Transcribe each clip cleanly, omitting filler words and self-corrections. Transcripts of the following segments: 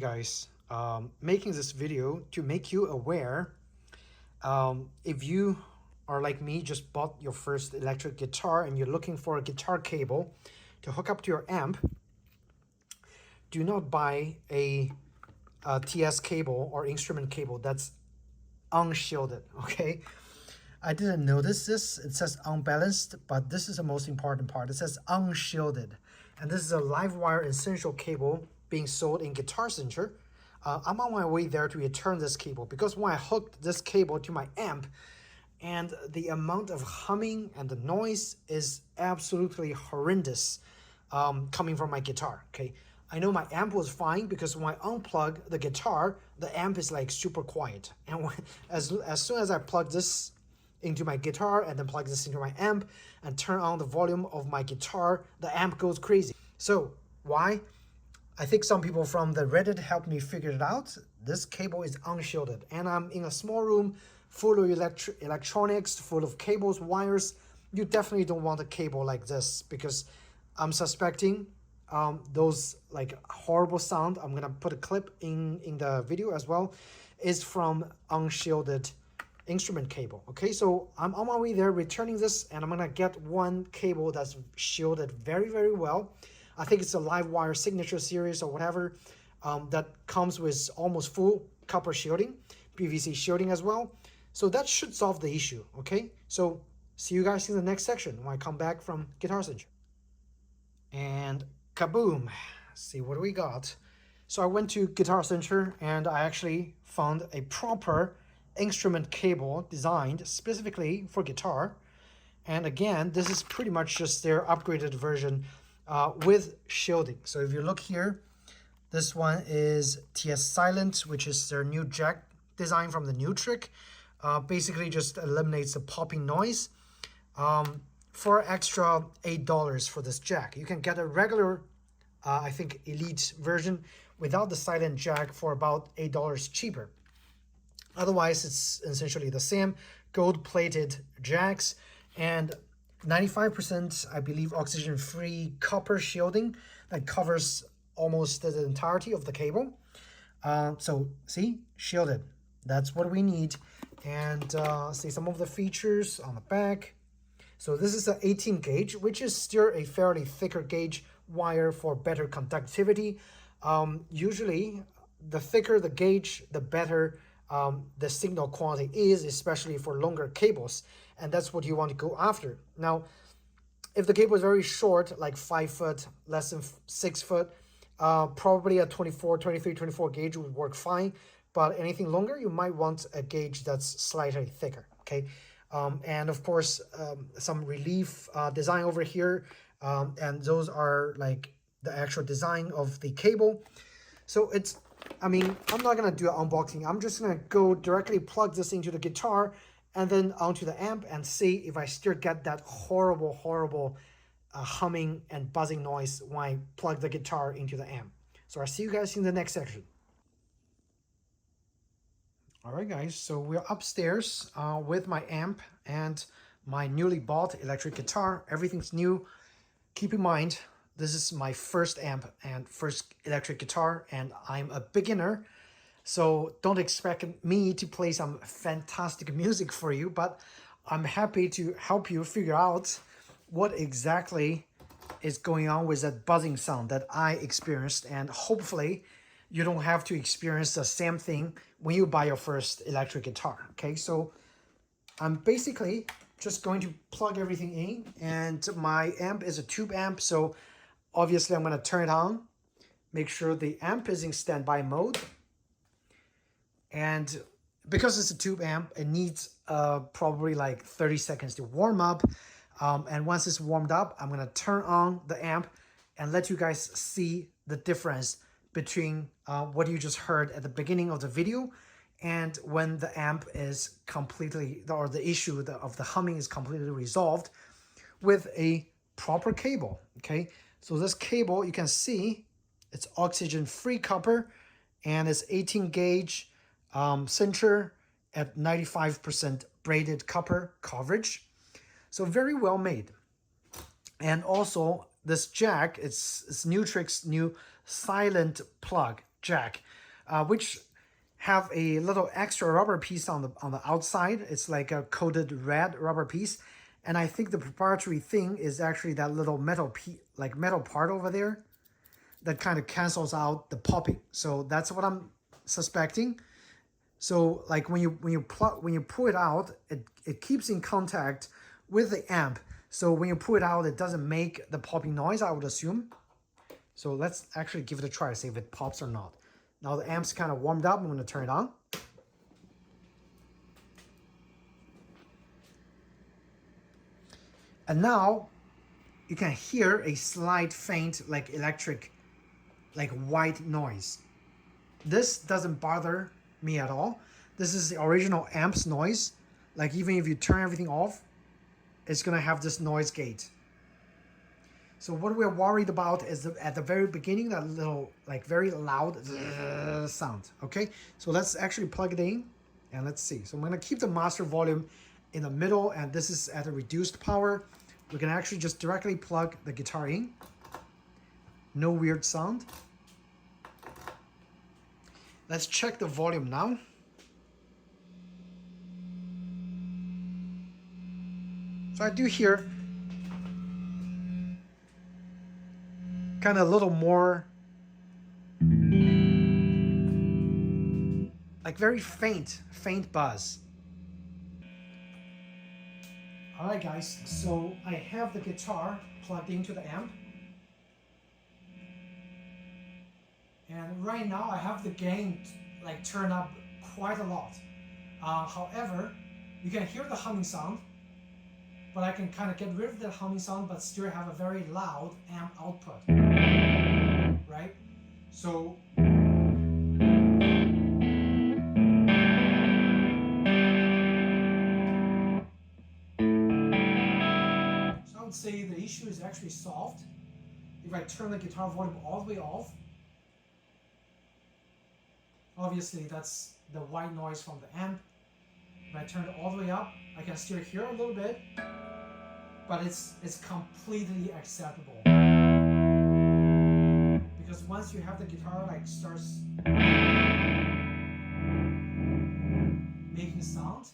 guys, making this video to make you aware. If you are like me, just bought your first electric guitar and you're looking for a guitar cable to hook up to your amp, do not buy a TS cable or instrument cable that's unshielded, okay? I didn't notice this. It says unbalanced, but this is the most important part. It says unshielded. And this is a Livewire essential cable being sold in Guitar Center. I'm on my way there to return this cable because when I hooked this cable to my amp, and the amount of humming and the noise is absolutely horrendous coming from my guitar, okay? I know my amp was fine because when I unplug the guitar, the amp is like super quiet. And as soon as I plug this into my guitar and then plug this into my amp and turn on the volume of my guitar, the amp goes crazy. So why? I think some people from the Reddit helped me figure it out. This cable is unshielded and I'm in a small room full of electronics, full of cables, wires. You definitely don't want a cable like this because I'm suspecting those like horrible sound. I'm gonna put a clip in the video as well, is from unshielded instrument cable. Okay, so I'm on my way there returning this and I'm gonna get one cable that's shielded very, very well. I think it's a Livewire signature series or whatever that comes with almost full copper shielding, PVC shielding as well. So that should solve the issue, okay? So see you guys in the next section when I come back from Guitar Center. And kaboom, see what we got. So I went to Guitar Center and I actually found a proper instrument cable designed specifically for guitar. And again, this is pretty much just their upgraded version with shielding. So if you look here, this one is TS Silent, which is their new jack design from the new trick. Basically just eliminates the popping noise. For extra $8 for this jack. You can get a regular, I think, Elite version without the silent jack for about $8 cheaper. Otherwise, it's essentially the same gold-plated jacks and 95%, I believe, oxygen-free copper shielding that covers almost the entirety of the cable. So, see, shielded. That's what we need. And see some of the features on the back. So this is an 18 gauge, which is still a fairly thicker gauge wire for better conductivity. Usually, the thicker the gauge, the better the signal quality is, especially for longer cables. And that's what you want to go after. Now, if the cable is very short, like 5 foot, less than 6 foot, probably a 23, 24 gauge would work fine. But anything longer, you might want a gauge that's slightly thicker, okay? And of course, some relief design over here. And those are like the actual design of the cable. So it's, I mean, I'm not going to do an unboxing. I'm just going to go directly plug this into the guitar and then onto the amp and see if I still get that horrible humming and buzzing noise when I plug the guitar into the amp. So I'll see you guys in the next section. All right, guys, so we're upstairs with my amp and my newly bought electric guitar. Everything's new. Keep in mind, this is my first amp and first electric guitar, and I'm a beginner. So don't expect me to play some fantastic music for you, but I'm happy to help you figure out what exactly is going on with that buzzing sound that I experienced, and hopefully you don't have to experience the same thing when you buy your first electric guitar, okay? So I'm basically just going to plug everything in, and my amp is a tube amp, so obviously I'm going to turn it on, make sure the amp is in standby mode, and because it's a tube amp, it needs probably like 30 seconds to warm up, and once it's warmed up, I'm going to turn on the amp and let you guys see the difference between what you just heard at the beginning of the video and when the amp is completely, or the issue of the humming is completely resolved with a proper cable, okay? So this cable, you can see, it's oxygen-free copper, and it's 18 gauge center at 95% braided copper coverage. So very well made. And also this jack, it's Nutrix's new silent plug. jack, which have a little extra rubber piece on the outside. It's like a coated red rubber piece, and I think the proprietary thing is actually that little metal metal part over there that kind of cancels out the popping. So that's what I'm suspecting. So like when you pull it out, it keeps in contact with the amp. So when you pull it out, it doesn't make the popping noise, I would assume. So let's actually give it a try, see if it pops or not. Now the amp's kind of warmed up. I'm going to turn it on. And now you can hear a slight faint like electric, like white noise. This doesn't bother me at all. This is the original amp's noise. Like even if you turn everything off, it's going to have this noise gate. So what we're worried about is at the very beginning, that little like very loud sound. Okay, so let's actually plug it in and let's see. So I'm going to keep the master volume in the middle, and this is at a reduced power. We can actually just directly plug the guitar in. No weird sound. Let's check the volume now. So I do hear kind of a little more, like very faint buzz. All right, guys, so I have the guitar plugged into the amp. And right now I have the gain like turned up quite a lot. However, you can hear the humming sound, but I can kind of get rid of that humming sound but still have a very loud amp output, right? So I would say the issue is actually solved. If I turn the guitar volume all the way off, obviously that's the white noise from the amp. If I turn it all the way up, I can still hear a little bit, but it's completely acceptable. Because once you have the guitar like starts making sound,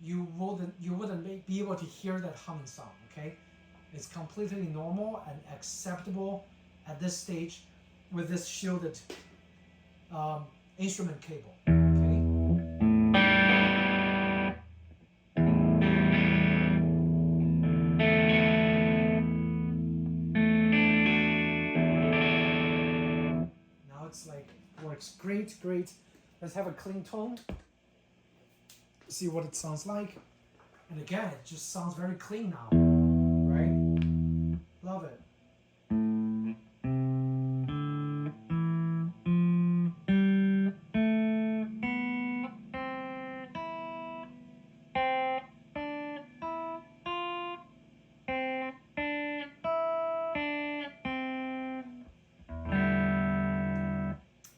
you wouldn't be able to hear that humming sound. Okay, it's completely normal and acceptable at this stage with this shielded instrument cable. Like works great. Let's have a clean tone, see what it sounds like. And again, it just sounds very clean now, right? Love it.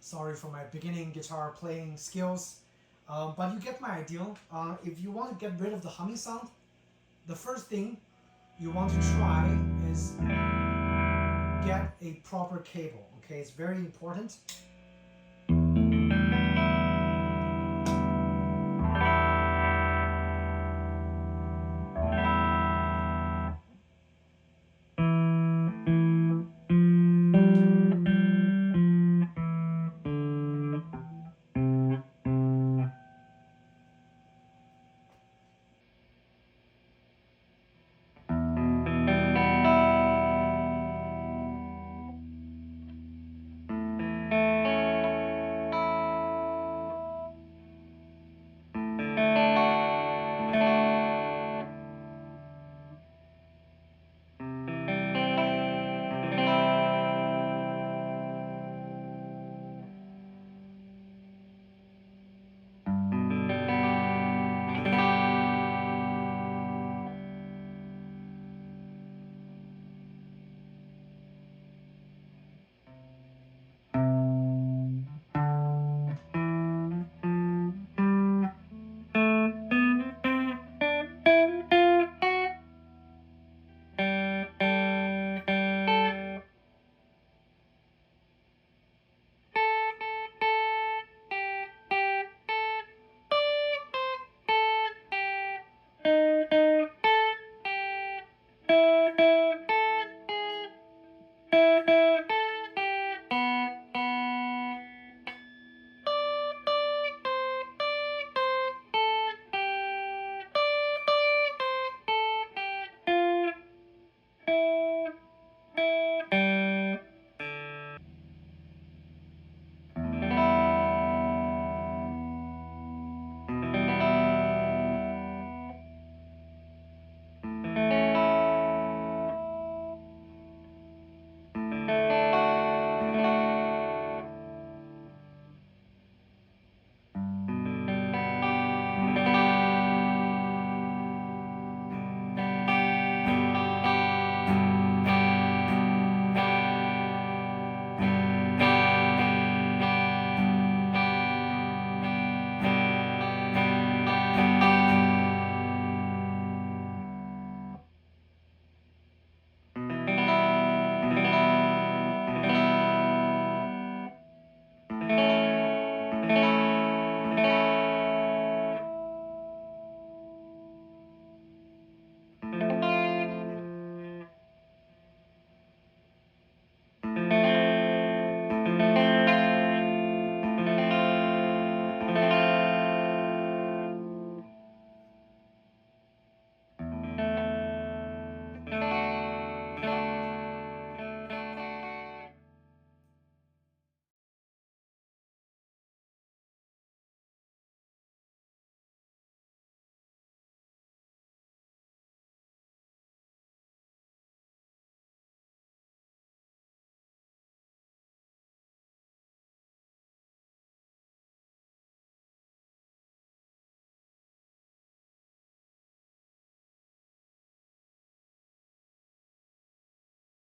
Sorry for my beginning guitar playing skills, but you get my idea. If you want to get rid of the humming sound, the first thing you want to try is get a proper cable. Okay, it's very important.